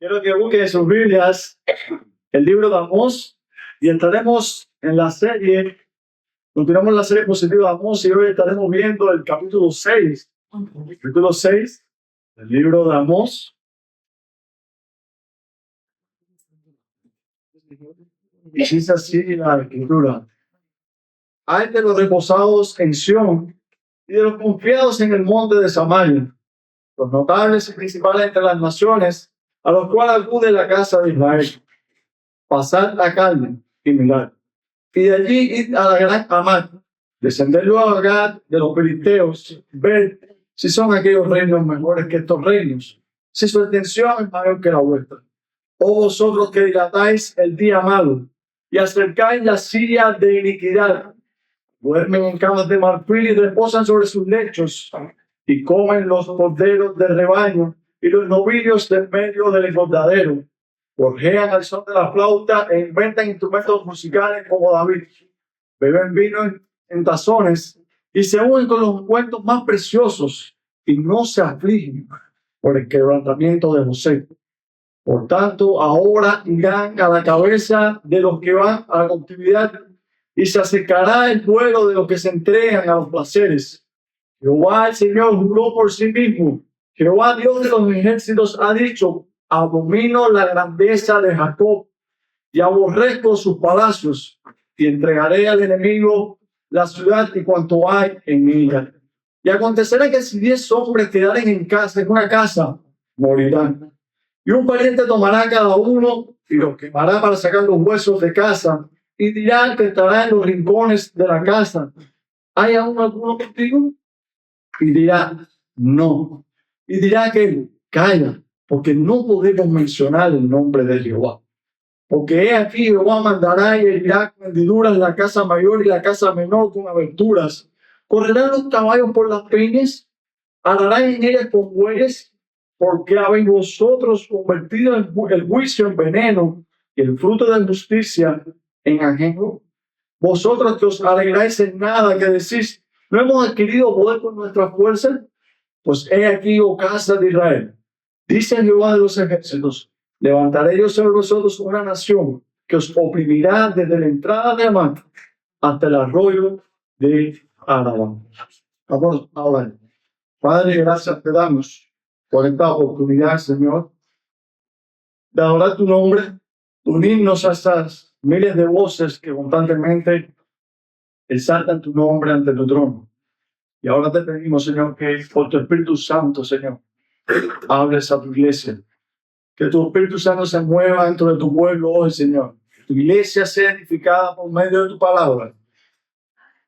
Quiero que busquen en sus Biblias el libro de Amós y estaremos en la serie, continuamos la serie positiva de Amós y hoy estaremos viendo el capítulo 6 del libro de Amós. Y dice así la escritura: hay de los reposados en Sión y de los confiados en el monte de Samaria, los notables y principales entre las naciones, a los cuales acude la casa de Israel. Pasad la calle y mirad, y de allí id a la gran Hamat, descended luego a Gad de los filisteos, ved si son aquellos reinos mejores que estos reinos, si su extensión es mayor que la vuestra. Oh vosotros que dilatáis el día malo y acercáis la silla de iniquidad, duermen en camas de marfil y reposan sobre sus lechos, y comen los corderos del rebaño y los novillos del medio del engordadero. Gorjean al son de la flauta e inventan instrumentos musicales como David. Beben vino en tazones y se unen con los cuentos más preciosos y no se afligen por el quebrantamiento de José. Por tanto, ahora irán a la cabeza de los que van a la cautividad y se acercará el vuelo de los que se entregan a los placeres. Jehová el Señor juró por sí mismo. Jehová Dios de los ejércitos ha dicho: abomino la grandeza de Jacob y aborrezco sus palacios, y entregaré al enemigo la ciudad y cuanto hay en ella. Y acontecerá que si 10 hombres quedaren en una casa, morirán. Y un pariente tomará cada uno y los quemará para sacar los huesos de casa, y dirá que estará en los rincones de la casa: ¿hay aún alguno contigo? Y dirá: no. Y dirá que calla, porque no podemos mencionar el nombre de Jehová. Porque he aquí Jehová mandará y herirá con hendiduras la casa mayor y la casa menor con aberturas. Correrán los caballos por las peñas, ararán en ellas con bueyes, porque habéis vosotros convertido el juicio en veneno y el fruto de justicia en ajenjo. Vosotros que os alegráis en nada, que decís: ¿no hemos adquirido poder con nuestra fuerza? Pues he aquí, oh casa de Israel, dice Jehová de los ejércitos: levantaré yo sobre vosotros una nación que os oprimirá desde la entrada de Hamat hasta el arroyo de Arabá. Vamos a orar. Padre, gracias te damos por esta oportunidad, Señor, de adorar tu nombre, unirnos a estas miles de voces que constantemente exaltan tu nombre ante tu trono. Y ahora te pedimos, Señor, que por tu Espíritu Santo, Señor, hables a tu iglesia. Que tu Espíritu Santo se mueva dentro de tu pueblo hoy, Señor. Que tu iglesia sea edificada por medio de tu palabra,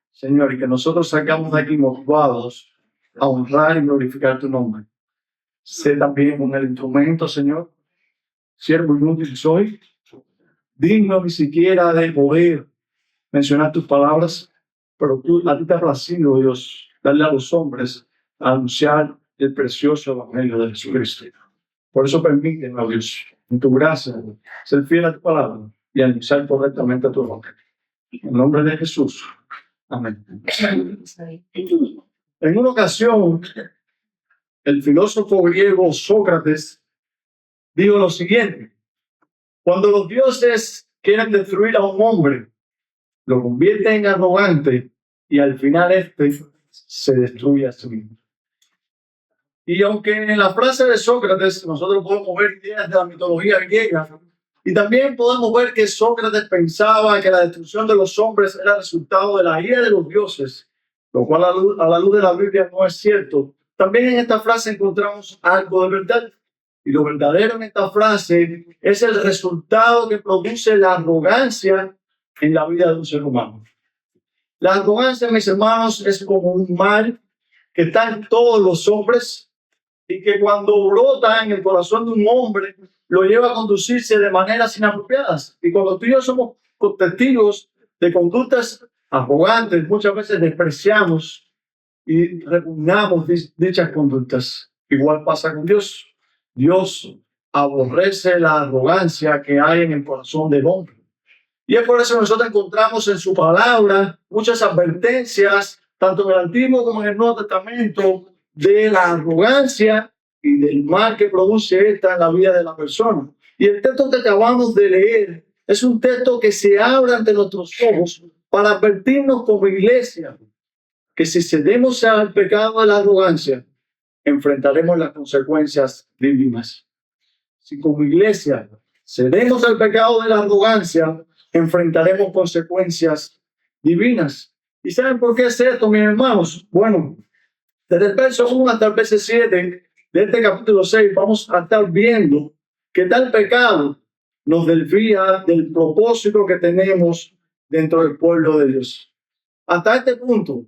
Señor, y que nosotros salgamos de aquí motivados a honrar y glorificar tu nombre. Sé también con el instrumento, Señor, siervo inútil soy, digno ni siquiera de poder mencionar tus palabras, pero a ti te ha placido, Dios, darle a los hombres a anunciar el precioso evangelio de Jesucristo. Por eso permíteme, Dios, en tu gracia, ser fiel a tu palabra y anunciar correctamente a tu evangelio. En nombre de Jesús. Amén. En una ocasión, el filósofo griego Sócrates dijo lo siguiente: cuando los dioses quieren destruir a un hombre, lo convierten en arrogante y al final se destruye a sí mismo. Y aunque en la frase de Sócrates nosotros podemos ver ideas de la mitología griega, y también podemos ver que Sócrates pensaba que la destrucción de los hombres era resultado de la ira de los dioses, lo cual a la luz de la Biblia no es cierto. También en esta frase encontramos algo de verdad. Y lo verdadero en esta frase es el resultado que produce la arrogancia en la vida de un ser humano. La arrogancia, mis hermanos, es como un mal que está en todos los hombres y que cuando brota en el corazón de un hombre lo lleva a conducirse de maneras inapropiadas. Y cuando tú y yo somos testigos de conductas arrogantes, muchas veces despreciamos y repugnamos dichas conductas. Igual pasa con Dios. Dios aborrece la arrogancia que hay en el corazón del hombre. Y es por eso que nosotros encontramos en su palabra muchas advertencias, tanto en el Antiguo como en el Nuevo Testamento, de la arrogancia y del mal que produce esta en la vida de la persona. Y el texto que acabamos de leer es un texto que se abre ante nuestros ojos para advertirnos como iglesia que si cedemos al pecado de la arrogancia, enfrentaremos las consecuencias divinas. Si como iglesia cedemos al pecado de la arrogancia, enfrentaremos consecuencias divinas. ¿Y saben por qué es esto, mis hermanos? Bueno, desde el verso 1 hasta el verso 7 de este capítulo 6 vamos a estar viendo que tal pecado nos desvía del propósito que tenemos dentro del pueblo de Dios. Hasta este punto,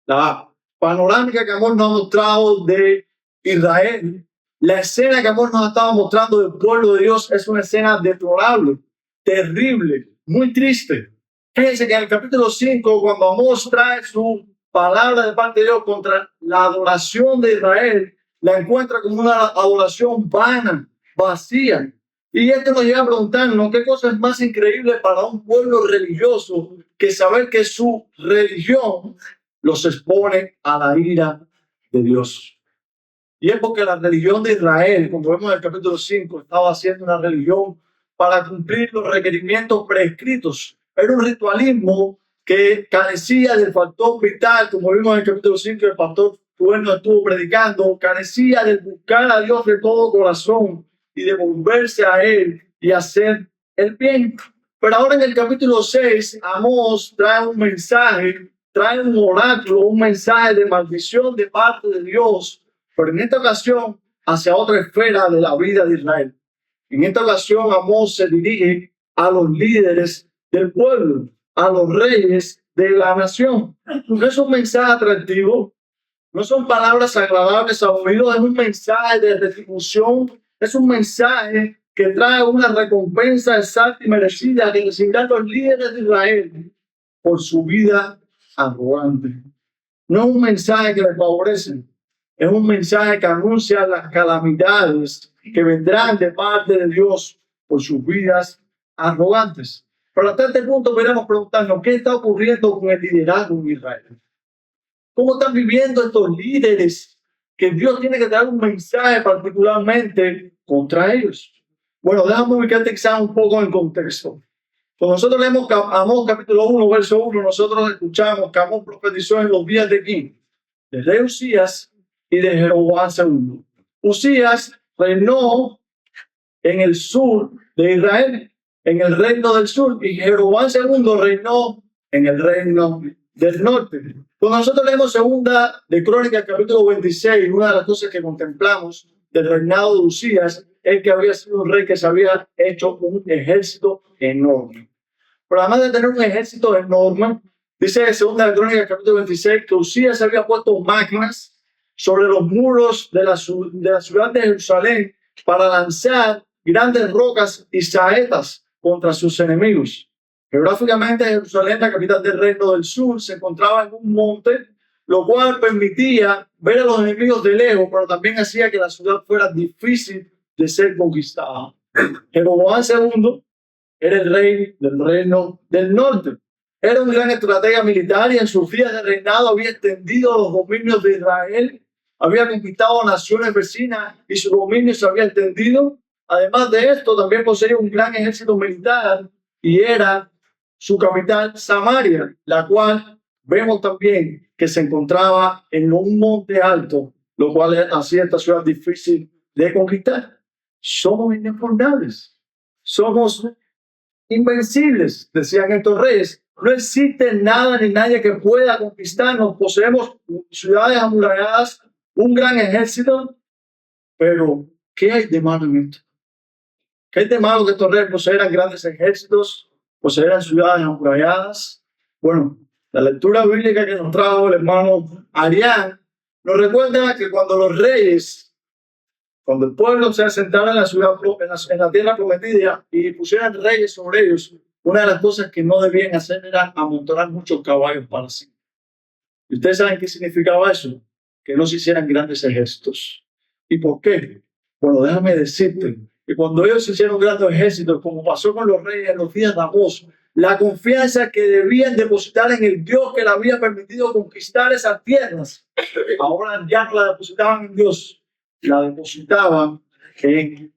la panorámica que Amor nos ha mostrado de Israel, la escena que Amor nos ha estado mostrando del pueblo de Dios es una escena deplorable, terrible, muy triste. Fíjense que en el capítulo 5, cuando Amós trae su palabra de parte de Dios contra la adoración de Israel, la encuentra como una adoración vana, vacía. Y esto nos lleva a preguntarnos qué cosa es más increíble para un pueblo religioso que saber que su religión los expone a la ira de Dios. Y es porque la religión de Israel, como vemos en el capítulo 5, estaba haciendo una religión para cumplir los requerimientos prescritos. Era un ritualismo que carecía del factor vital, como vimos en el capítulo 5, el pastor Rubén nos estuvo predicando, carecía de buscar a Dios de todo corazón y de volverse a Él y hacer el bien. Pero ahora en el capítulo 6, Amós trae un mensaje, trae un oráculo, un mensaje de maldición de parte de Dios, pero en esta ocasión hacia otra esfera de la vida de Israel. En esta ocasión Amós se dirige a los líderes del pueblo, a los reyes de la nación. No es un mensaje atractivo, no son palabras agradables a oído, es un mensaje de retribución, es un mensaje que trae una recompensa exacta y merecida que recibirán los líderes de Israel por su vida arrogante. No es un mensaje que les favorece, es un mensaje que anuncia las calamidades que vendrán de parte de Dios por sus vidas arrogantes. Pero hasta este punto podríamos preguntarnos qué está ocurriendo con el liderazgo en Israel. ¿Cómo están viviendo estos líderes que Dios tiene que dar un mensaje particularmente contra ellos? Bueno, déjame ubicarte quizás un poco en contexto. Cuando nosotros leemos Amós capítulo 1, verso 1, nosotros escuchamos que Amós profetizó en los días de quién? De rey Usías y de Jeroboam II. Usías reinó en el sur de Israel, en el reino del sur, y Jeroboam II reinó en el reino del norte. Cuando nosotros leemos segunda de Crónicas, capítulo 26, una de las cosas que contemplamos del reinado de Usías es que había sido un rey que se había hecho un ejército enorme. Pero además de tener un ejército enorme, dice segunda de Crónicas, capítulo 26, que Usías había puesto máquinas sobre los muros de la ciudad de Jerusalén para lanzar grandes rocas y saetas contra sus enemigos. Geográficamente, Jerusalén, la capital del reino del sur, se encontraba en un monte, lo cual permitía ver a los enemigos de lejos, pero también hacía que la ciudad fuera difícil de ser conquistada. Jeroboam II era el rey del reino del norte. Era un gran estratega militar y en sus días de reinado había extendido los dominios de Israel, había conquistado naciones vecinas y su dominio se había extendido. Además de esto, también poseía un gran ejército militar y era su capital Samaria, la cual vemos también que se encontraba en un monte alto, lo cual hacía esta ciudad difícil de conquistar. Somos inexpugnables, somos invencibles, decían estos reyes. No existe nada ni nadie que pueda conquistarnos. Poseemos ciudades amuralladas, un gran ejército, pero ¿qué hay de malo en esto? ¿Qué hay de malo que estos reyes poseeran grandes ejércitos, poseeran ciudades amuralladas? Bueno, la lectura bíblica que nos trajo el hermano Arián nos recuerda que cuando los reyes, cuando el pueblo se asentara en la ciudad, en la tierra prometida y pusieran reyes sobre ellos, una de las cosas que no debían hacer era amontonar muchos caballos para sí. ¿Y ustedes saben qué significaba eso? Que no se hicieran grandes ejércitos. ¿Y por qué? Bueno, déjame decirte que cuando ellos hicieron grandes ejércitos, como pasó con los reyes en los días de Amós, la confianza que debían depositar en el Dios que le había permitido conquistar esas tierras, ahora ya no la depositaban en Dios, la depositaba en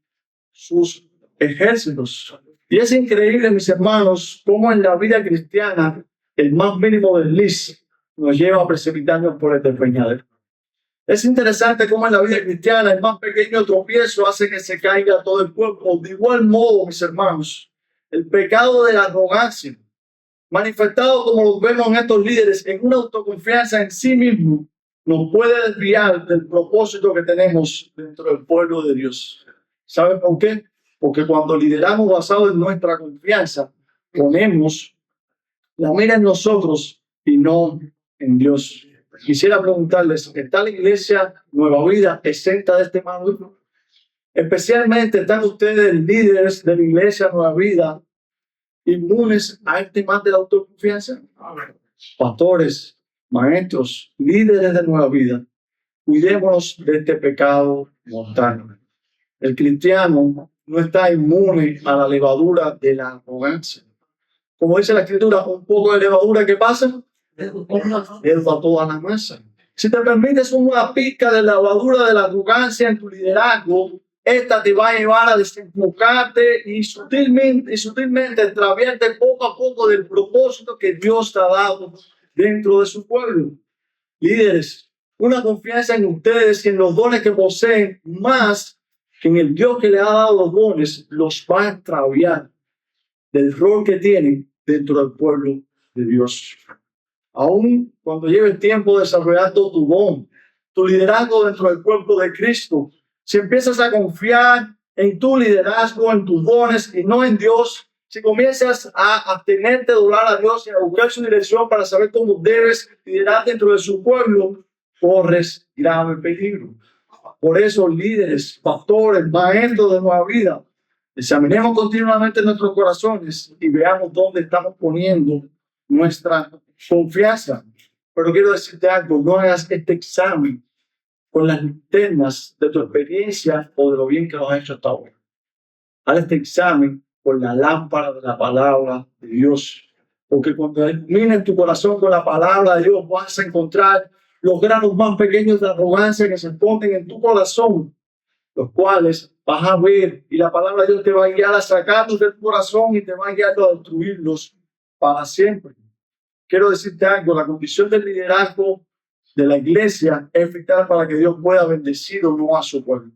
sus ejércitos. Y es increíble, mis hermanos, cómo en la vida cristiana el más mínimo desliz nos lleva a precipitarnos por el despeñadero. Es interesante cómo en la vida cristiana el más pequeño tropiezo hace que se caiga todo el cuerpo. De igual modo, mis hermanos, el pecado de la arrogancia, manifestado como lo vemos en estos líderes, en una autoconfianza en sí mismo, nos puede desviar del propósito que tenemos dentro del pueblo de Dios. ¿Saben por qué? Porque cuando lideramos basado en nuestra confianza, ponemos la mira en nosotros y no en Dios. Quisiera preguntarles, ¿está la iglesia Nueva Vida exenta de este mal? Especialmente, ¿están ustedes líderes de la iglesia Nueva Vida inmunes a este mal de la autoconfianza? Pastores, maestros, líderes de Nueva Vida, cuidémonos de este pecado mortal. El cristiano no está inmune a la levadura de la arrogancia. Como dice la Escritura, un poco de levadura, ¿qué pasa? Leuda toda la masa. Si te permites una pizca de levadura de la arrogancia en tu liderazgo, esta te va a llevar a desenfocarte y sutilmente extraviarte poco a poco del propósito que Dios te ha dado dentro de su pueblo. Líderes, una confianza en ustedes y en los dones que poseen, más que en el Dios que le ha dado los dones, los va a extraviar del rol que tienen dentro del pueblo de Dios. Aún cuando lleve el tiempo desarrollando tu don, tu liderazgo dentro del cuerpo de Cristo, si empiezas a confiar en tu liderazgo, en tus dones y no en Dios, si comienzas a abstenerte de orar a Dios y a buscar su dirección para saber cómo debes liderar dentro de su pueblo, corres grave peligro. Por eso, líderes, pastores, maestros de Nueva Vida, examinemos continuamente nuestros corazones y veamos dónde estamos poniendo nuestra confianza. Pero quiero decirte algo, no hagas este examen con las linternas de tu experiencia o de lo bien que lo has hecho hasta ahora. Haz este examen con la lámpara de la palabra de Dios. Porque cuando ilumines tu corazón con la palabra de Dios, vas a encontrar los granos más pequeños de arrogancia que se ponen en tu corazón, los cuales vas a ver, y la palabra de Dios te va a guiar a sacarlos de tu corazón y te va a guiar a destruirlos para siempre. Quiero decirte algo, la condición del liderazgo de la iglesia es vital para que Dios pueda bendecir o no a su pueblo.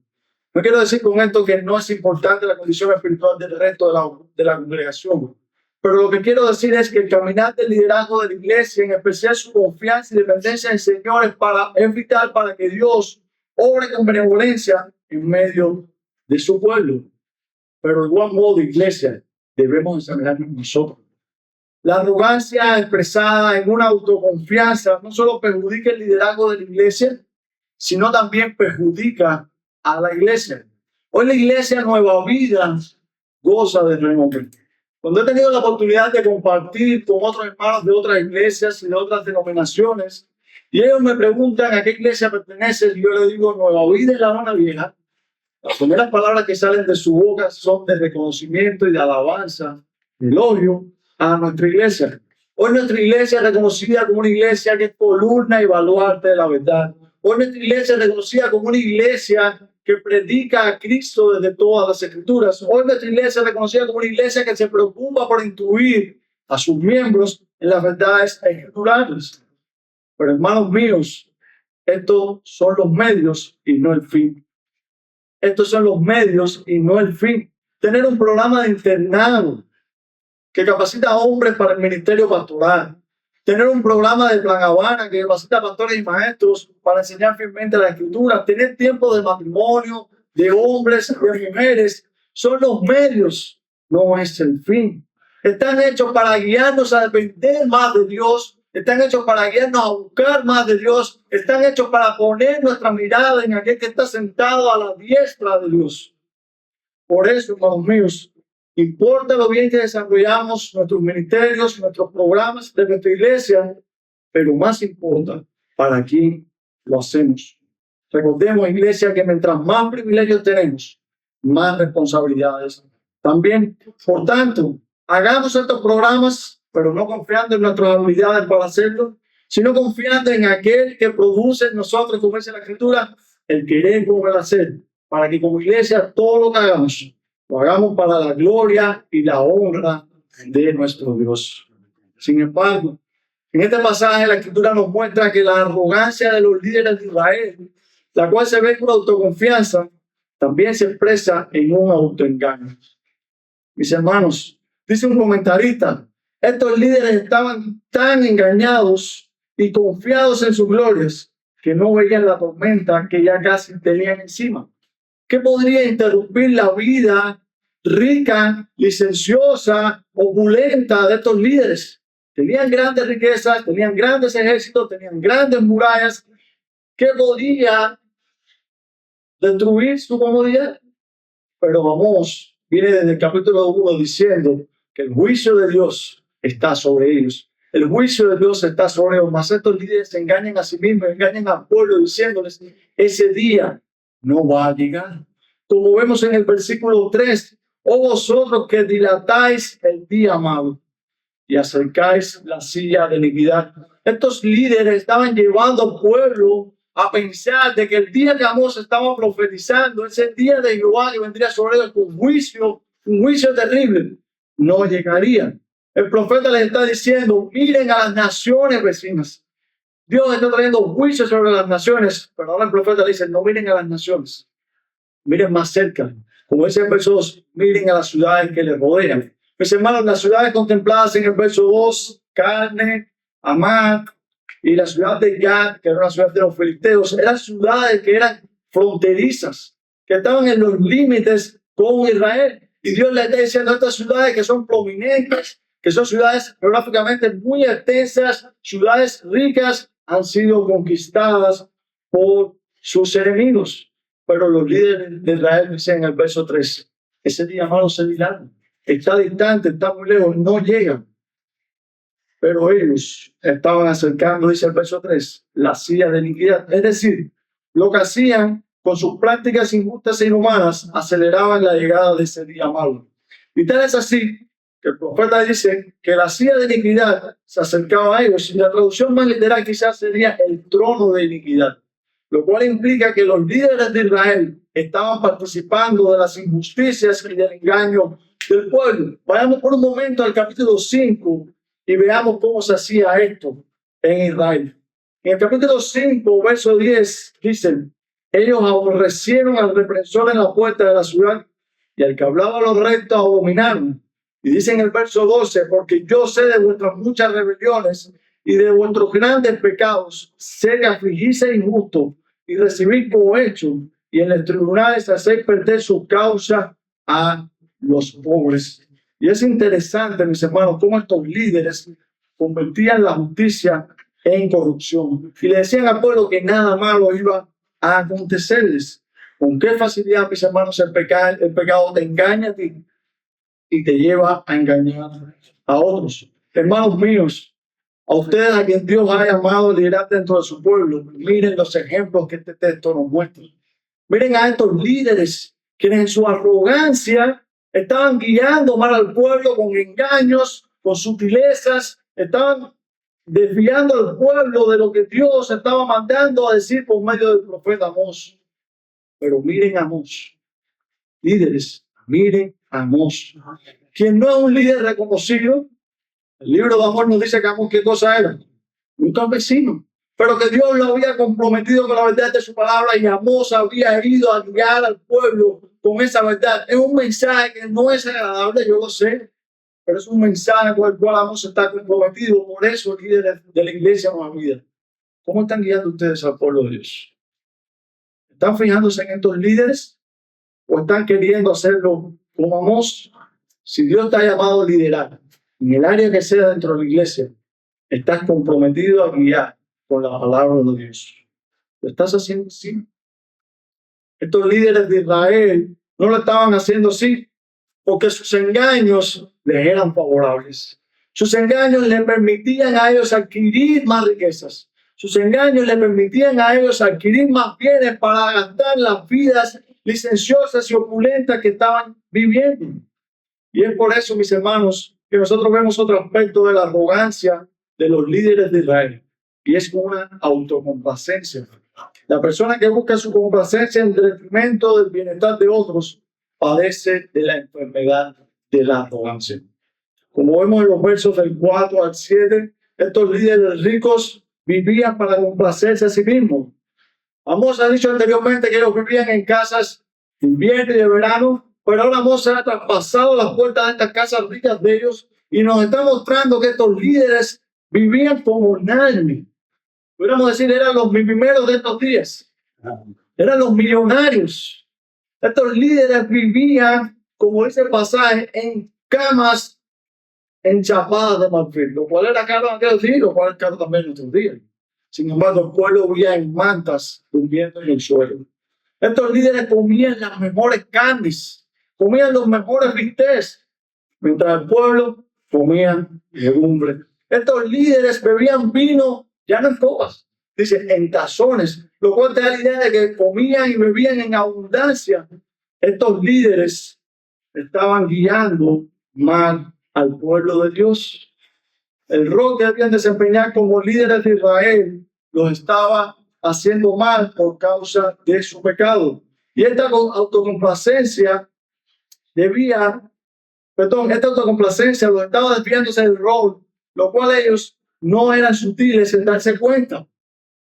No quiero decir con esto que no es importante la condición espiritual del resto de la congregación, pero lo que quiero decir es que el caminar del liderazgo de la iglesia, en especial su confianza y dependencia en el Señor, es vital para que Dios obre con benevolencia en medio de su pueblo. Pero de igual modo, iglesia, debemos examinarnos nosotros. La arrogancia expresada en una autoconfianza no solo perjudica el liderazgo de la iglesia, sino también perjudica a la iglesia. Hoy la iglesia Nueva Vida goza de renombre. Cuando he tenido la oportunidad de compartir con otros hermanos de otras iglesias y de otras denominaciones, y ellos me preguntan a qué iglesia perteneces, y yo les digo Nueva Vida y La Habana Vieja, las primeras palabras que salen de su boca son de reconocimiento y de alabanza, de elogio a nuestra iglesia. Hoy nuestra iglesia es reconocida como una iglesia que es columna y baluarte de la verdad. Hoy nuestra iglesia es reconocida como una iglesia que predica a Cristo desde todas las escrituras. Hoy nuestra iglesia es reconocida como una iglesia que se preocupa por instruir a sus miembros en las verdades escriturales. Pero hermanos míos, estos son los medios y no el fin. Estos son los medios y no el fin. Tener un programa de internado que capacita a hombres para el ministerio pastoral. Tener un programa de Plan Habana que capacita a pastores y maestros para enseñar fielmente la escritura. Tener tiempo de matrimonio, de hombres, de mujeres. Son los medios, no es el fin. Están hechos para guiarnos a depender más de Dios. Están hechos para guiarnos a buscar más de Dios. Están hechos para poner nuestra mirada en aquel que está sentado a la diestra de Dios. Por eso, hermanos míos, importa lo bien que desarrollamos nuestros ministerios, nuestros programas de nuestra iglesia, pero más importa para quién lo hacemos. Recordemos, iglesia, que mientras más privilegios tenemos, más responsabilidades también. Por tanto, hagamos estos programas, pero no confiando en nuestras habilidades para hacerlo, sino confiando en aquel que produce en nosotros, como dice la Escritura, el querer como el hacer, para que como iglesia todo lo que hagamos, lo hagamos para la gloria y la honra de nuestro Dios. Sin embargo, en este pasaje la Escritura nos muestra que la arrogancia de los líderes de Israel, la cual se ve con autoconfianza, también se expresa en un autoengaño. Mis hermanos, dice un comentarista, estos líderes estaban tan engañados y confiados en sus glorias que no veían la tormenta que ya casi tenían encima. ¿Qué podría interrumpir la vida rica, licenciosa, opulenta de estos líderes? Tenían grandes riquezas, tenían grandes ejércitos, tenían grandes murallas. ¿Qué podría destruir su comodidad? Pero vamos, viene desde el capítulo 1 diciendo que el juicio de Dios está sobre ellos. El juicio de Dios está sobre ellos. Mas estos líderes se engañan a sí mismos, engañan al pueblo diciéndoles, ese día no va a llegar. Como vemos en el versículo 3, oh vosotros que dilatáis el día amado y acercáis la silla de iniquidad. Estos líderes estaban llevando al pueblo a pensar de que el día que Amós estaba profetizando es el día de Jehová que vendría sobre ellos con juicio, un juicio terrible. No llegaría. El profeta les está diciendo, miren a las naciones vecinas. Dios está trayendo juicio sobre las naciones, pero ahora el profeta le dice, no miren a las naciones, miren más cerca. Como dice el verso 2, miren a las ciudades que les rodean. Mis hermanos, las ciudades contempladas en el verso 2, Carne, Hamat, y la ciudad de Gad, que era una ciudad de los filisteos, eran ciudades que eran fronterizas, que estaban en los límites con Israel. Y Dios le está diciendo a estas ciudades que son prominentes, que son ciudades geográficamente muy extensas, ciudades ricas, han sido conquistadas por sus enemigos. Pero los líderes de Israel dicen en el verso 3, ese día malo se dilata, está distante, está muy lejos, no llega. Pero ellos estaban acercando, dice el verso 3, la silla de iniquidad. Es decir, lo que hacían con sus prácticas injustas e inhumanas aceleraban la llegada de ese día malo. Y tal es así que el profeta dice que la silla de iniquidad se acercaba a ellos. Y la traducción más literal quizás sería el trono de iniquidad. Lo cual implica que los líderes de Israel estaban participando de las injusticias y del engaño del pueblo. Vayamos por un momento al capítulo 5 y veamos cómo se hacía esto en Israel. En el capítulo 5, verso 10, dicen, ellos aborrecieron al represor en la puerta de la ciudad y al que hablaba los rectos abominaron. Y dice en el verso 12, porque yo sé de vuestras muchas rebeliones y de vuestros grandes pecados, sé que afligís a injusto y recibís cohecho y en los tribunales hacéis perder su causa a los pobres. Y es interesante, mis hermanos, cómo estos líderes convertían la justicia en corrupción y le decían al pueblo que nada malo iba a acontecerles. Con qué facilidad, mis hermanos, el pecado te engaña a ti y te lleva a engañar a otros. Hermanos míos, a ustedes a quien Dios ha llamado a liderar dentro de su pueblo, miren los ejemplos que este texto nos muestra. Miren a estos líderes quienes en su arrogancia estaban guiando mal al pueblo con engaños, con sutilezas, estaban desviando al pueblo de lo que Dios estaba mandando a decir por medio del profeta Amós. Pero miren a Amós, líderes, miren a Amós, quien no es un líder reconocido. El libro de Amós nos dice que Amós, ¿qué cosa era? Un campesino, pero que Dios lo había comprometido con la verdad de su palabra y Amós había ido a guiar al pueblo con esa verdad. Es un mensaje que no es agradable, yo lo sé, pero es un mensaje con el cual Amós está comprometido. Por eso el líder de la iglesia no vida. ¿Cómo están guiando ustedes al pueblo de Dios? ¿Están fijándose en estos líderes o están queriendo hacerlo como Amós? Si Dios te ha llamado a liderar en el área que sea dentro de la iglesia, estás comprometido a guiar con la palabra de Dios. ¿Lo estás haciendo así? Estos líderes de Israel no lo estaban haciendo así porque sus engaños les eran favorables. Sus engaños les permitían a ellos adquirir más riquezas. Sus engaños les permitían a ellos adquirir más bienes para gastar las vidas licenciosas y opulentas que estaban viviendo. Y es por eso, mis hermanos, que nosotros vemos otro aspecto de la arrogancia de los líderes de Israel. Y es una autocomplacencia. La persona que busca su complacencia en detrimento del bienestar de otros padece de la enfermedad de la arrogancia. Como vemos en los versos del 4 al 7, estos líderes ricos vivían para complacerse a sí mismos. Amos ha dicho anteriormente que ellos vivían en casas de invierno y de verano, pero ahora Amos ha traspasado las puertas de estas casas ricas de ellos y nos está mostrando que estos líderes vivían como nadie. Podríamos decir, eran los primeros de estos días. Eran los millonarios. Estos líderes vivían, como dice el pasaje, en camas enchapadas de marfil, lo cual era caro en aquellos días, lo cual es caro también en nuestros días. Sin embargo, el pueblo vivía en mantas, durmiendo en el suelo. Estos líderes comían las mejores carnes, comían los mejores bistecs, mientras el pueblo comía legumbres. Estos líderes bebían vino, ya no en copas, dice, en tazones, lo cual te da la idea de que comían y bebían en abundancia. Estos líderes estaban guiando mal al pueblo de Dios. El rol que debían desempeñar como líderes de Israel los estaba haciendo mal por causa de su pecado. Y esta autocomplacencia esta autocomplacencia los estaba desviándose del rol, lo cual ellos no eran sutiles en darse cuenta.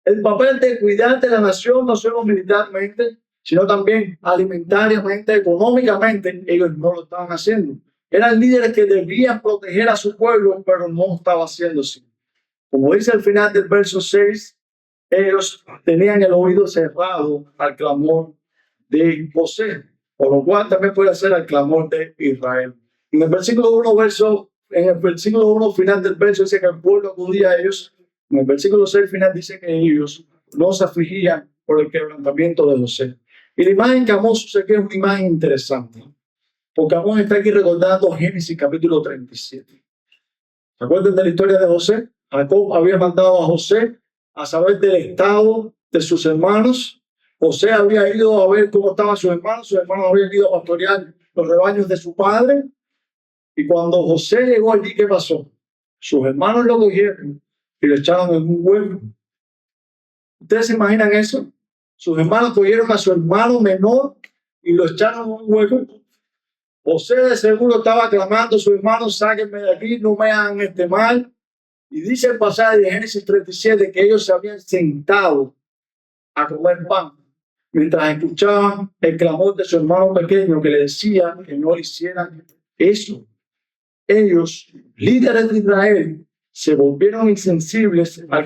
El papel de cuidar de la nación, no solo militarmente, sino también alimentariamente, económicamente, ellos no lo estaban haciendo. Eran líderes que debían proteger a su pueblo, pero no estaba haciendo así. Como dice al final del verso 6, ellos tenían el oído cerrado al clamor de José, por lo cual también puede ser al clamor de Israel. En el versículo 1, final del verso, dice que el pueblo acudía a ellos. En el versículo 6 final dice que ellos no se afligían por el quebrantamiento de José. Y la imagen que Amós usa aquí es una imagen interesante, porque Amós está aquí recordando Génesis capítulo 37. ¿Se acuerdan de la historia de José? Jacob había mandado a José a saber del estado de sus hermanos. José había ido a ver cómo estaban sus hermanos habían ido a pastorear los rebaños de su padre. Y cuando José llegó allí, ¿qué pasó? Sus hermanos lo cogieron y lo echaron en un hueco. ¿Ustedes se imaginan eso? Sus hermanos cogieron a su hermano menor y lo echaron en un hueco. José de seguro estaba clamando a sus hermanos, sáquenme de aquí, no me hagan este mal. Y dice el pasaje de Génesis 37 que ellos se habían sentado a comer pan mientras escuchaban el clamor de su hermano pequeño que le decía que no hicieran eso. Ellos, líderes de Israel, se volvieron insensibles al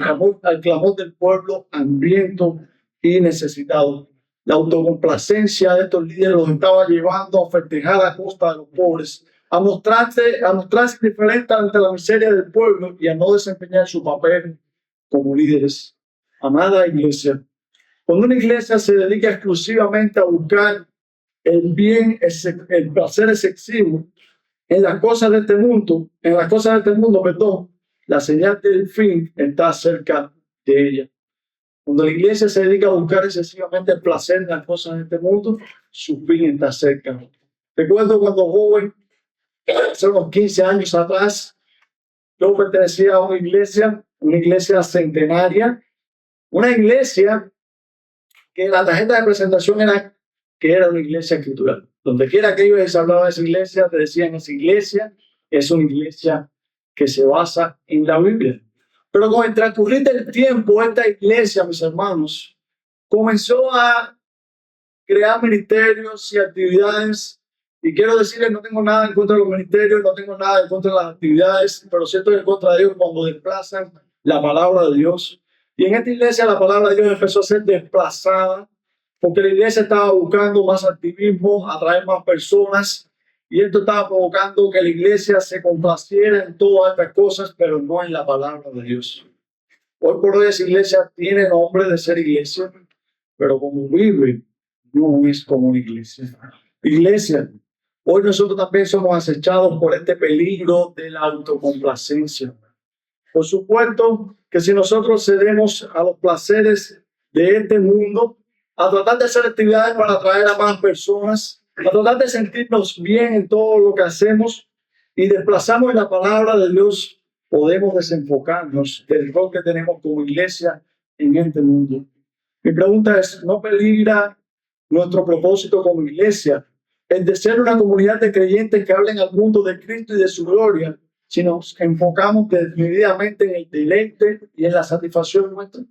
clamor del pueblo hambriento y necesitado. La autocomplacencia de estos líderes los estaba llevando a festejar a costa de los pobres, a mostrarse diferentes ante la miseria del pueblo y a no desempeñar su papel como líderes. Amada iglesia, cuando una iglesia se dedica exclusivamente a buscar el bien, el placer excesivo en las cosas de este mundo, la señal del fin está cerca de ella. Cuando la iglesia se dedica a buscar excesivamente el placer en las cosas de este mundo, su fin está cerca. Recuerdo cuando joven, hace unos 15 años atrás, yo pertenecía a una iglesia centenaria, una iglesia que la tarjeta de presentación era que era una iglesia escritural. Donde quiera que ellos hablaban de esa iglesia, te decían esa iglesia es una iglesia que se basa en la Biblia. Pero con el transcurrir del tiempo, esta iglesia, mis hermanos, comenzó a crear ministerios y actividades. Y quiero decirles, no tengo nada en contra de los ministerios, no tengo nada en contra de las actividades, pero siento en contra de ellos cuando desplazan la palabra de Dios. Y en esta iglesia la palabra de Dios empezó a ser desplazada porque la iglesia estaba buscando más activismo, atraer más personas, y esto estaba provocando que la iglesia se complaciera en todas estas cosas, pero no en la palabra de Dios. Hoy por hoy esa iglesia tiene nombre de ser iglesia, pero como vive, no es como una iglesia. Iglesia, hoy nosotros también somos acechados por este peligro de la autocomplacencia. Por supuesto que si nosotros cedemos a los placeres de este mundo, a tratar de hacer actividades para atraer a más personas, a tratar de sentirnos bien en todo lo que hacemos y desplazamos la palabra de Dios, podemos desenfocarnos del rol que tenemos como iglesia en este mundo. Mi pregunta es, ¿no peligra nuestro propósito como iglesia, el de ser una comunidad de creyentes que hablen al mundo de Cristo y de su gloria, si nos enfocamos definitivamente en el deleite y en la satisfacción nuestra?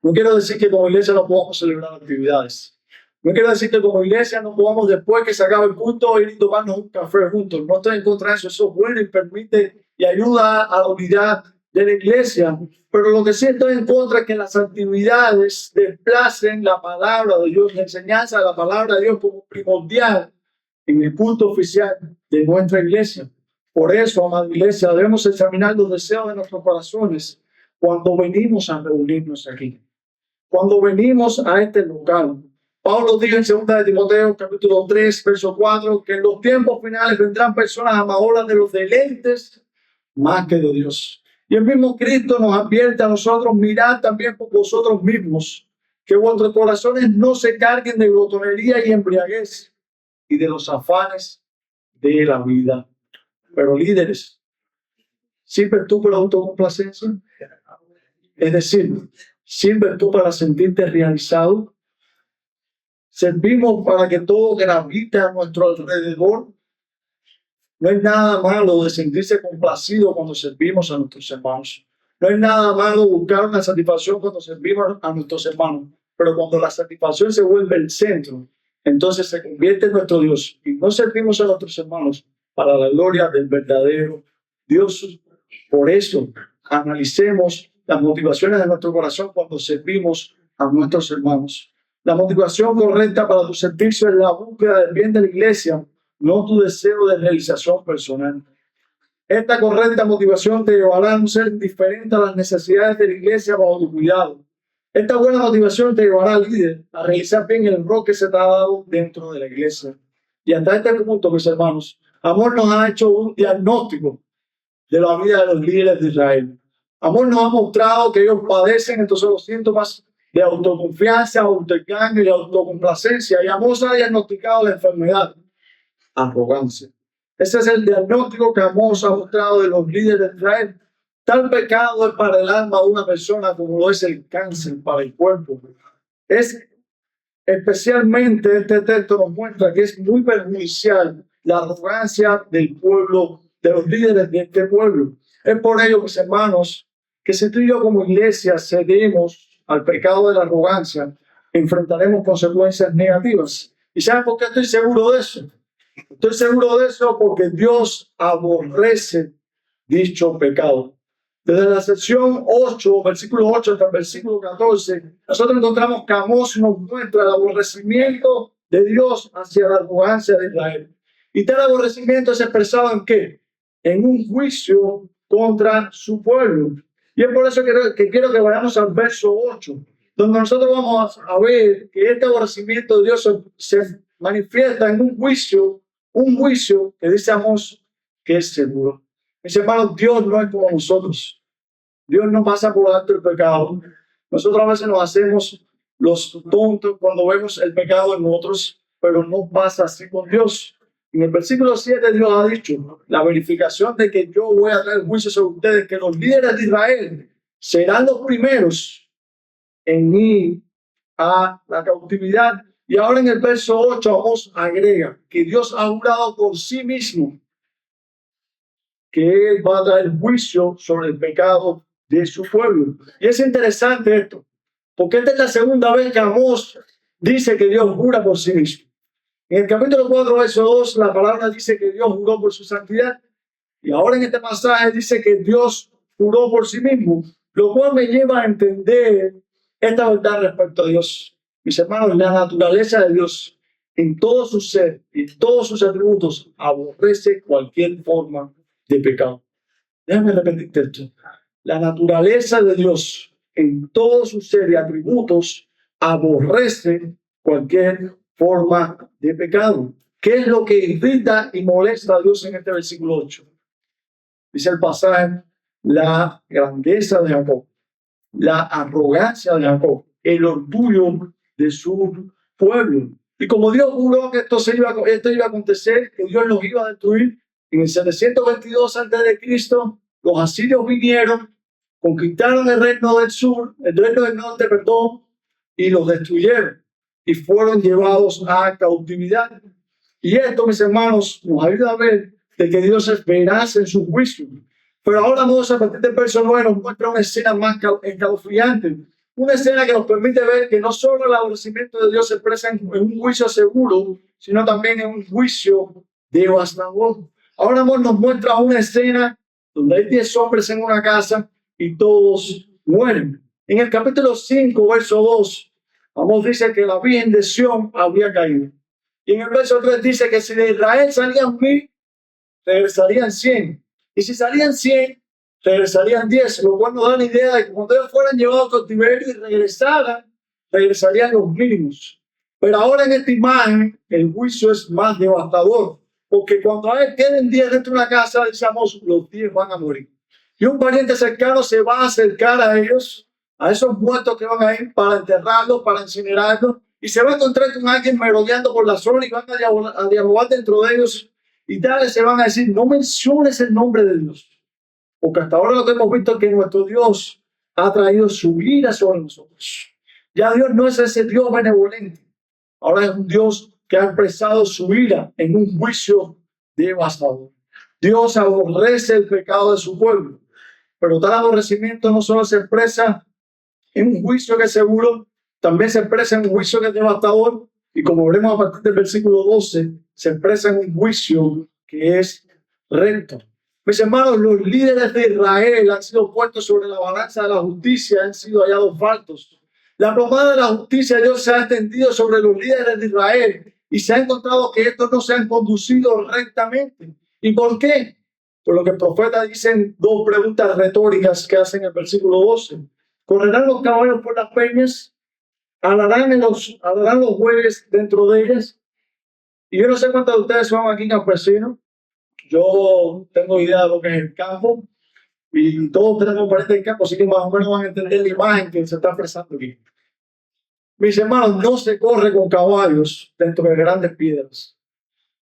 No quiero decir que como iglesia no podamos celebrar actividades. No quiero decir que como iglesia no podamos, después que se acabe el culto, ir y tomarnos un café juntos. No estoy en contra de eso. Eso es bueno y permite y ayuda a la unidad de la iglesia. Pero lo que sí estoy en contra es que las actividades desplacen la palabra de Dios, la enseñanza de la palabra de Dios como primordial en el culto oficial de nuestra iglesia. Por eso, amada iglesia, debemos examinar los deseos de nuestros corazones cuando venimos a reunirnos aquí. Cuando venimos a este lugar. Pablo dijo en 2 de Timoteo, capítulo 3, verso 4, que en los tiempos finales vendrán personas amadoras de los deleites más que de Dios. Y el mismo Cristo nos advierte a nosotros, mirad también por vosotros mismos, que vuestros corazones no se carguen de glotonería y embriaguez y de los afanes de la vida. Pero líderes, ¿sirves tú por autocomplacencia? Es decir, ¿sirves tú para sentirte realizado? ¿Servimos para que todo gravite a nuestro alrededor? No hay nada malo de sentirse complacido cuando servimos a nuestros hermanos. No hay nada malo buscar una satisfacción cuando servimos a nuestros hermanos. Pero cuando la satisfacción se vuelve el centro, entonces se convierte en nuestro Dios. Y no servimos a nuestros hermanos para la gloria del verdadero Dios. Por eso, analicemos las motivaciones de nuestro corazón cuando servimos a nuestros hermanos. La motivación correcta para tu servicio es la búsqueda del bien de la iglesia, no tu deseo de realización personal. Esta correcta motivación te llevará a no ser indiferente a las necesidades de la iglesia bajo tu cuidado. Esta buena motivación te llevará al líder a realizar bien el rol que se te ha dado dentro de la iglesia. Y hasta este punto, mis hermanos, Amor nos ha hecho un diagnóstico de la vida de los líderes de Israel. Amor nos ha mostrado que ellos padecen entonces los síntomas de autoconfianza, autoengaño y autocomplacencia. Y Amós ha diagnosticado la enfermedad, arrogancia. Ese es el diagnóstico que Amós ha mostrado de los líderes de Israel. Tal pecado es para el alma de una persona como lo es el cáncer para el cuerpo. Es especialmente este texto nos muestra que es muy perjudicial la arrogancia del pueblo, de los líderes de este pueblo. Es por ello, mis hermanos, que si tú y yo como iglesia cedemos al pecado de la arrogancia, enfrentaremos consecuencias negativas. ¿Y saben por qué estoy seguro de eso? Estoy seguro de eso porque Dios aborrece dicho pecado. Desde la sección 8, versículo 8 hasta el versículo 14, nosotros encontramos que Amós nos muestra el aborrecimiento de Dios hacia la arrogancia de Israel. Y tal aborrecimiento es expresado ¿en qué? En un juicio contra su pueblo. Y es por eso que quiero que vayamos al verso 8, donde nosotros vamos a ver que este aborrecimiento de Dios se manifiesta en un juicio que dice Amós que es seguro. Mis hermanos, Dios no es como nosotros. Dios no pasa por alto el pecado. Nosotros a veces nos hacemos los tontos cuando vemos el pecado en otros, pero no pasa así con Dios. En el versículo 7 Dios ha dicho, la verificación de que yo voy a traer juicio sobre ustedes, que los líderes de Israel serán los primeros en ir a la cautividad. Y ahora en el verso 8 Amós agrega que Dios ha jurado por sí mismo que Él va a traer juicio sobre el pecado de su pueblo. Y es interesante esto, porque esta es la segunda vez que Amós dice que Dios jura por sí mismo. En el capítulo 4, verso 2, la palabra dice que Dios juró por su santidad. Y ahora en este pasaje dice que Dios juró por sí mismo, lo cual me lleva a entender esta verdad respecto a Dios. Mis hermanos, la naturaleza de Dios en todo su ser y todos sus atributos aborrece cualquier forma de pecado. Déjame repetirte esto. La naturaleza de Dios en todo su ser y atributos aborrece cualquier forma de pecado. ¿Qué es lo que irrita y molesta a Dios en este versículo 8? Dice el pasaje, la grandeza de Jacob, la arrogancia de Jacob, el orgullo de su pueblo. Y como Dios juró que esto iba a acontecer, que Dios los iba a destruir, en el 722 a.C., los asirios vinieron, conquistaron el reino del sur, el reino del norte, perdón, y los destruyeron y fueron llevados a cautividad. Y esto, mis hermanos, nos ayuda a ver de que Dios es veraz en su juicio. Pero ahora vamos a partir del verso 9 nos muestra una escena más escalofriante. Una escena que nos permite ver que no solo el aborrecimiento de Dios se expresa en un juicio seguro, sino también en un juicio devastador. Ahora nos muestra una escena donde hay 10 hombres en una casa y todos mueren. En el capítulo 5, verso 2, Amós dice que la Virgen de Sión habría caído. Y en el verso 3 dice que si de Israel salían 1000, regresarían 100. Y si salían 100, regresarían 10. Lo cual nos da la idea de que cuando ellos fueran llevados a cautiverio y regresarían los mínimos. Pero ahora en esta imagen, el juicio es más devastador. Porque cuando queden 10 dentro de una casa, decimos, los 10 van a morir. Y un pariente cercano se va a acercar a ellos, a esos muertos que van a ir para enterrarlos, para incinerarlos, y se va a encontrar con alguien merodeando por la zona y van a dialogar dentro de ellos y tal, se van a decir, no menciones el nombre de Dios, porque hasta ahora lo que hemos visto es que nuestro Dios ha traído su ira sobre nosotros. Ya Dios no es ese Dios benevolente, ahora es un Dios que ha expresado su ira en un juicio devastador. Dios aborrece el pecado de su pueblo, pero tal aborrecimiento no solo se expresa en un juicio que es seguro, también se expresa en un juicio que es devastador, y como veremos a partir del versículo 12, se expresa en un juicio que es recto. Mis hermanos, los líderes de Israel han sido puestos sobre la balanza de la justicia, han sido hallados faltos. La plomada de la justicia de Dios se ha extendido sobre los líderes de Israel y se ha encontrado que estos no se han conducido rectamente. ¿Y por qué? Por lo que el profeta dice en 2 preguntas retóricas que hacen en el versículo 12. ¿Correrán los caballos por las peñas? ¿Alarán los bueyes dentro de ellas? Y yo no sé cuántos de ustedes son aquí campesinos. Yo tengo idea de lo que es el campo y todos tenemos parientes en campo, así que más o menos van a entender la imagen que se está expresando aquí. Mis hermanos, no se corre con caballos dentro de grandes piedras,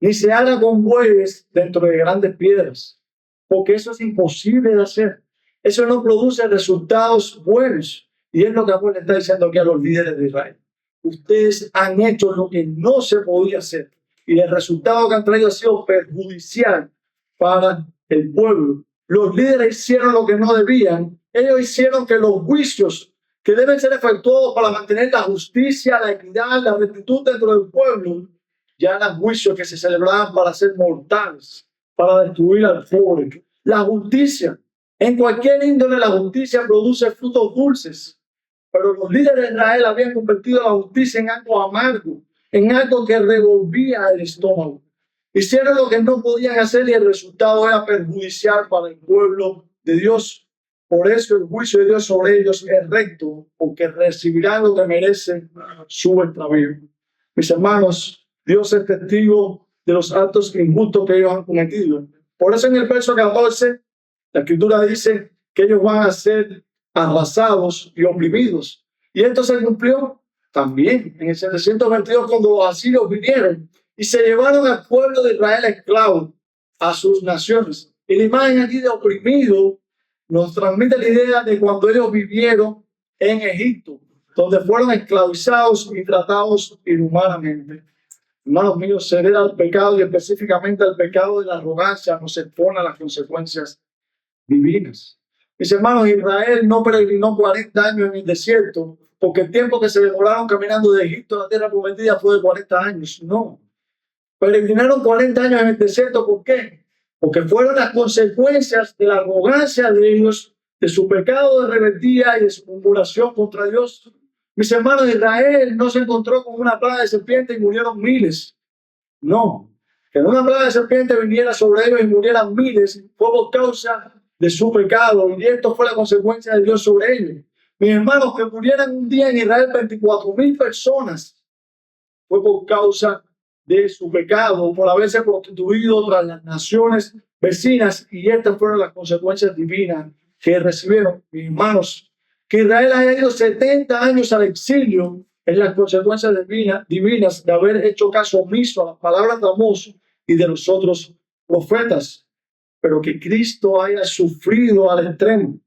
ni se anda con bueyes dentro de grandes piedras, porque eso es imposible de hacer. Eso no produce resultados buenos. Y es lo que Amós le está diciendo aquí a los líderes de Israel. Ustedes han hecho lo que no se podía hacer. Y el resultado que han traído ha sido perjudicial para el pueblo. Los líderes hicieron lo que no debían. Ellos hicieron que los juicios que deben ser efectuados para mantener la justicia, la equidad, la rectitud dentro del pueblo, ya eran juicios que se celebraban para ser mortales, para destruir al pobre. La justicia, en cualquier índole, la justicia produce frutos dulces. Pero los líderes de Israel habían convertido la justicia en algo amargo, en algo que revolvía el estómago. Hicieron lo que no podían hacer y el resultado era perjudicial para el pueblo de Dios. Por eso el juicio de Dios sobre ellos es recto, porque recibirán lo que merecen su extravío. Mis hermanos, Dios es testigo de los actos injustos que ellos han cometido. Por eso en el verso 14, la Escritura dice que ellos van a ser arrasados y oprimidos. Y esto se cumplió también en el 722 cuando los asirios vinieron y se llevaron al pueblo de Israel esclavo a sus naciones. Y la imagen aquí de oprimido nos transmite la idea de cuando ellos vivieron en Egipto, donde fueron esclavizados y tratados inhumanamente. Hermanos míos, ceder al pecado y específicamente al pecado de la arrogancia nos expone a las consecuencias divinas. Mis hermanos, Israel no peregrinó 40 años en el desierto porque el tiempo que se demoraron caminando de Egipto a la tierra prometida fue de 40 años. No. Peregrinaron 40 años en el desierto. ¿Por qué? Porque fueron las consecuencias de la arrogancia de ellos, de su pecado de rebeldía y de su murmuración contra Dios. Mis hermanos, Israel no se encontró con una plaga de serpiente y murieron miles. No. Que una plaga de serpiente viniera sobre ellos y murieran miles fue por causa de su pecado, y esto fue la consecuencia de Dios sobre ellos. Mis hermanos, que murieran un día en Israel 24,000 personas fue por causa de su pecado, por haberse prostituido tras las naciones vecinas, y estas fueron las consecuencias divinas que recibieron. Mis hermanos, que Israel haya ido 70 años al exilio en las consecuencias divinas de haber hecho caso omiso a las palabras de Amós y de los otros profetas. Pero que Cristo haya sufrido al extremo,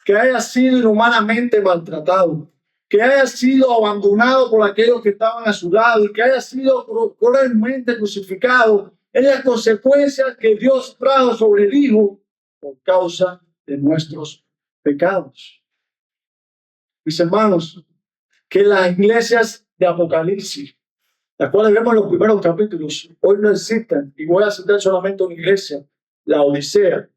que haya sido inhumanamente maltratado, que haya sido abandonado por aquellos que estaban a su lado y que haya sido cruelmente crucificado, es la consecuencia que Dios trajo sobre el Hijo por causa de nuestros pecados. Mis hermanos, que las iglesias de Apocalipsis, las cuales vemos en los primeros capítulos, hoy no existen, y voy a citar solamente una iglesia, la Odisea,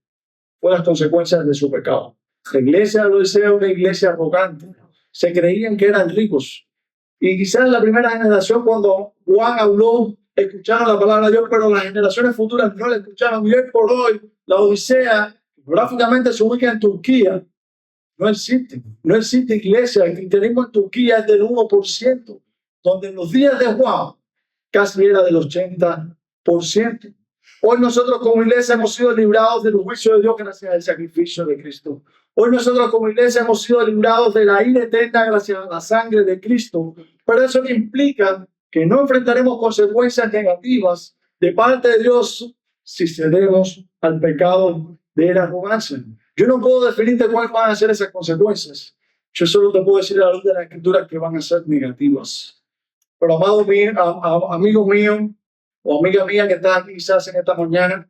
fue las consecuencias de su pecado. La iglesia de la Odisea era una iglesia arrogante, se creían que eran ricos, y quizás la primera generación, cuando Juan habló, escucharon la palabra de Dios, pero las generaciones futuras no la escucharon. Y hoy por hoy, la Odisea, geográficamente se ubica en Turquía. No existe iglesia. El cristianismo en Turquía es del 1%, donde en los días de Juan casi era del 80%. Hoy nosotros como iglesia hemos sido librados del juicio de Dios gracias al sacrificio de Cristo. Hoy nosotros como iglesia hemos sido librados de la ira eterna gracias a la sangre de Cristo. Pero eso no implica que no enfrentaremos consecuencias negativas de parte de Dios si cedemos al pecado de la arrogancia. Yo no puedo definirte cuáles van a ser esas consecuencias. Yo solo te puedo decir a la luz de la Escritura que van a ser negativas. Pero amado mío, amigo mío o amiga mía que está aquí quizás en esta mañana,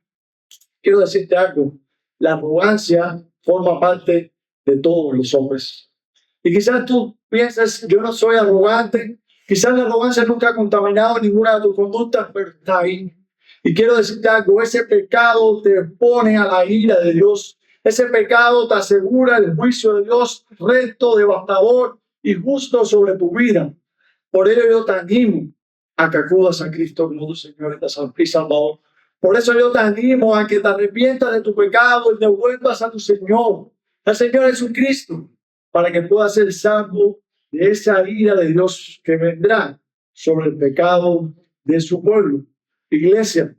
quiero decirte algo. La arrogancia forma parte de todos los hombres. Y quizás tú pienses, yo no soy arrogante. Quizás la arrogancia nunca ha contaminado ninguna de tus conductas, pero está ahí. Y quiero decirte algo, ese pecado te pone a la ira de Dios. Ese pecado te asegura el juicio de Dios recto, devastador y justo sobre tu vida. Por ello yo te animo a que acudas a Cristo como tu Señor y Salvador. Por eso yo te animo a que te arrepientas de tu pecado y te vuelvas a tu Señor, al Señor Jesucristo, para que puedas ser salvo de esa ira de Dios que vendrá sobre el pecado de su pueblo. Iglesia,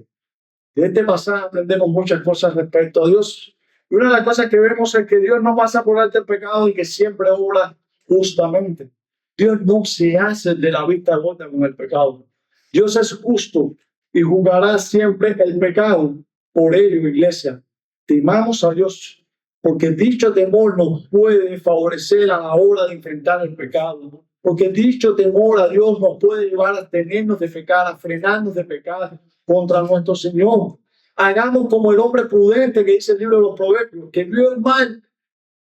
de este pasaje aprendemos muchas cosas respecto a Dios. Y una de las cosas que vemos es que Dios no pasa por alto el pecado y que siempre obra justamente. Dios no se hace de la vista gorda con el pecado. Dios es justo y juzgará siempre el pecado. Por ello, iglesia, temamos a Dios, porque dicho temor nos puede favorecer a la hora de enfrentar el pecado. Porque dicho temor a Dios nos puede llevar a tenernos de pecar, a frenarnos de pecar contra nuestro Señor. Hagamos como el hombre prudente que dice el libro de los Proverbios, que vio el mal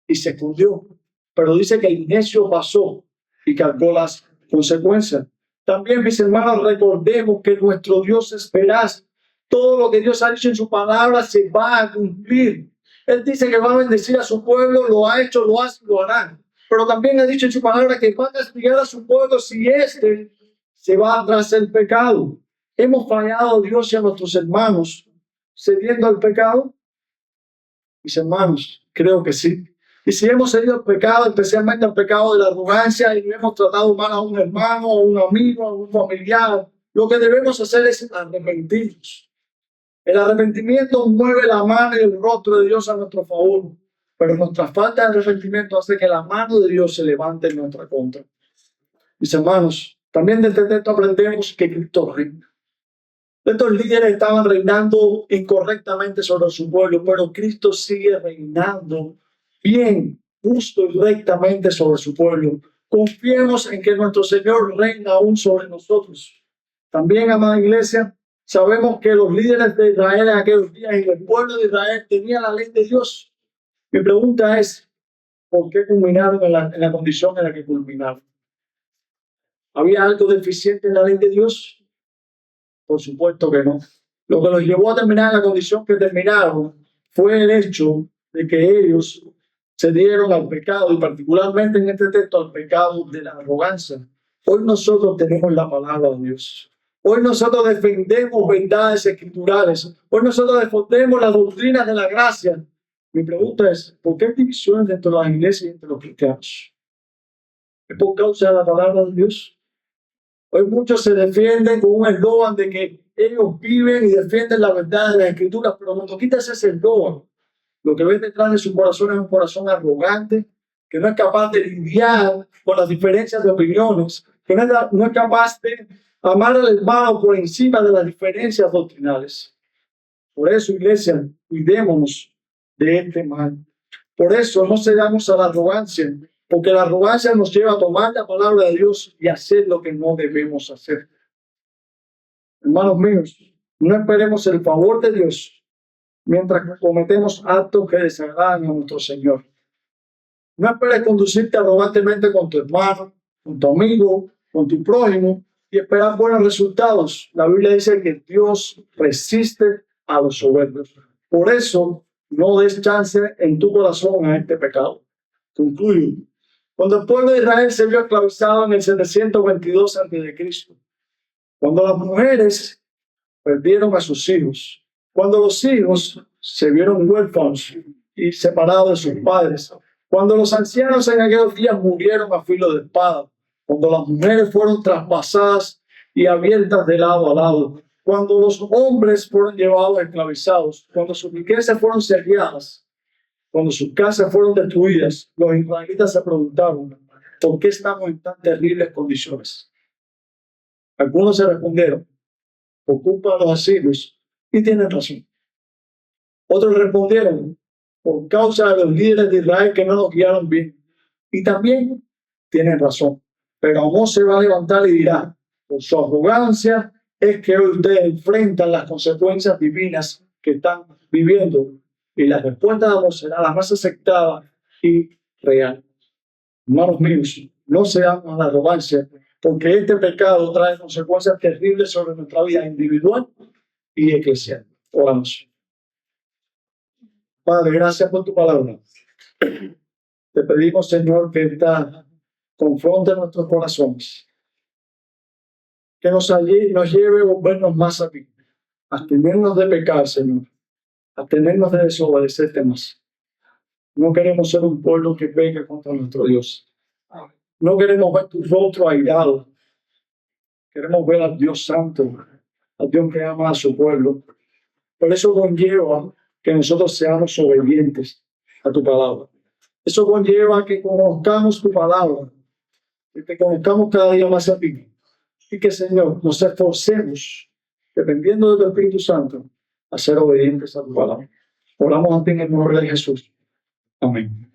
y se escondió. Pero dice que el necio pasó y cargó las consecuencias. También, mis hermanos, recordemos que nuestro Dios es veraz. Todo lo que Dios ha dicho en su palabra se va a cumplir. Él dice que va a bendecir a su pueblo, lo ha hecho, lo hace, lo hará. Pero también ha dicho en su palabra que va a castigar a su pueblo si éste se va tras el pecado. ¿Hemos fallado a Dios y a nuestros hermanos cediendo al pecado? Mis hermanos, creo que sí. Y si hemos cedido al pecado, especialmente al pecado de la arrogancia, y hemos tratado mal a un hermano, a un amigo, a un familiar, lo que debemos hacer es arrepentirnos. El arrepentimiento mueve la mano y el rostro de Dios a nuestro favor, pero nuestra falta de arrepentimiento hace que la mano de Dios se levante en nuestra contra. Mis hermanos, también de entender esto aprendemos que Cristo reina. Estos líderes estaban reinando incorrectamente sobre su pueblo, pero Cristo sigue reinando bien, justo y rectamente sobre su pueblo. Confiemos en que nuestro Señor reina aún sobre nosotros. También, amada iglesia, sabemos que los líderes de Israel en aquellos días y el pueblo de Israel tenían la ley de Dios. Mi pregunta es, ¿por qué culminaron en la condición en la que culminaron? ¿Había algo deficiente en la ley de Dios? Por supuesto que no. Lo que los llevó a terminar en la condición que terminaron fue el hecho de que ellos se dieron al pecado, y particularmente en este texto al pecado de la arrogancia. Hoy nosotros tenemos la palabra de Dios. Hoy nosotros defendemos verdades escriturales. Hoy nosotros defendemos las doctrinas de la gracia. Mi pregunta es, ¿por qué hay divisiones dentro de las iglesias y entre los cristianos? ¿Es por causa de la palabra de Dios? Hoy muchos se defienden con un eslogan de que ellos viven y defienden la verdad de las escrituras, pero cuando quitas ese eslogan, lo que ves detrás de su corazón es un corazón arrogante, que no es capaz de lidiar con las diferencias de opiniones, que no es capaz de amar al hermano por encima de las diferencias doctrinales. Por eso, iglesia, cuidémonos de este mal. Por eso no cedamos a la arrogancia. porque la arrogancia nos lleva a tomar la palabra de Dios y hacer lo que no debemos hacer. Hermanos míos, no esperemos el favor de Dios mientras cometemos actos que desagradan a nuestro Señor. No esperes conducirte arrogantemente con tu hermano, con tu amigo, con tu prójimo y esperar buenos resultados. La Biblia dice que Dios resiste a los soberbios. Por eso, no des chance en tu corazón a este pecado. Concluyo. Cuando el pueblo de Israel se vio esclavizado en el 722 a.C., cuando las mujeres perdieron a sus hijos, cuando los hijos se vieron huérfanos y separados de sus padres, cuando los ancianos en aquellos días murieron a filo de espada, cuando las mujeres fueron traspasadas y abiertas de lado a lado, cuando los hombres fueron llevados esclavizados, cuando sus riquezas fueron saqueadas, cuando sus casas fueron destruidas, los israelitas se preguntaron, ¿por qué estamos en tan terribles condiciones? Algunos se respondieron, por culpa de los asirios, y tienen razón. Otros respondieron, por causa de los líderes de Israel que no nos guiaron bien, y también tienen razón. Pero Amós se va a levantar y dirá, por su arrogancia es que hoy ustedes enfrentan las consecuencias divinas que están viviendo, y la respuesta de Amós será la más aceptada y real. Hermanos míos, no seamos a la arrogancia, porque este pecado trae consecuencias terribles sobre nuestra vida individual y eclesial. Oramos. Padre, gracias por tu palabra. Te pedimos, Señor, que esta confronte nuestros corazones, que nos lleve a volvernos más a ti, a abstenernos de pecar, Señor, a abstenernos de desobedecerte más. No queremos ser un pueblo que peque contra nuestro Dios. No queremos ver tu rostro airado. Queremos ver al Dios Santo, al Dios que ama a su pueblo. Por eso conlleva que nosotros seamos obedientes a tu palabra. Eso conlleva que conozcamos tu palabra, que te conozcamos cada día más a ti. Y que, Señor, nos esforcemos, dependiendo de tu Espíritu Santo, a ser obedientes a tu palabra. Oramos a ti en el nombre de Jesús. Amén.